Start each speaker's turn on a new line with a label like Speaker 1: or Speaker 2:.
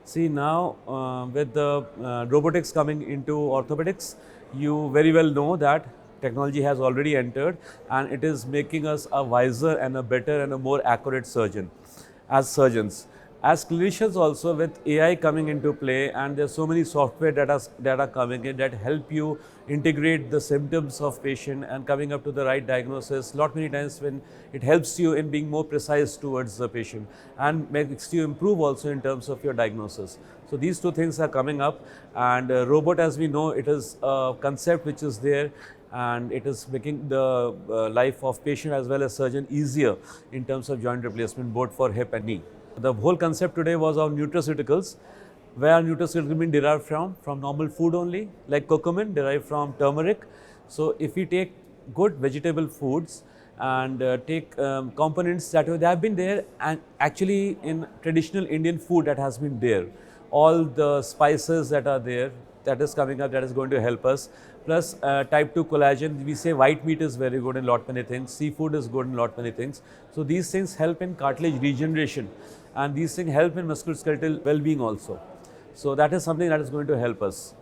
Speaker 1: See now with the robotics coming into orthopedics, you very well know that technology has already entered and it is making us a wiser and a better and a more accurate surgeon as surgeons. As clinicians also, with AI coming into play, and there's so many software that are coming in that help you integrate the symptoms of patient and coming up to the right diagnosis. Lot many times when it helps you in being more precise towards the patient and makes you improve also in terms of your diagnosis. So these two things are coming up, and robot, as we know, it is a concept which is there, and it is making the life of patient as well as surgeon easier in terms of joint replacement, both for hip and knee. The whole concept today was of nutraceuticals, where nutraceuticals been derived from normal food only, like curcumin derived from turmeric. So if we take good vegetable foods and take components that they have been there, and actually in traditional Indian food that has been there, all the spices that are there, that is coming up, that is going to help us. Plus type 2 collagen, we say white meat is very good in lot many things, seafood is good in lot many things. So these things help in cartilage regeneration, and these things help in musculoskeletal well-being also. So that is something that is going to help us.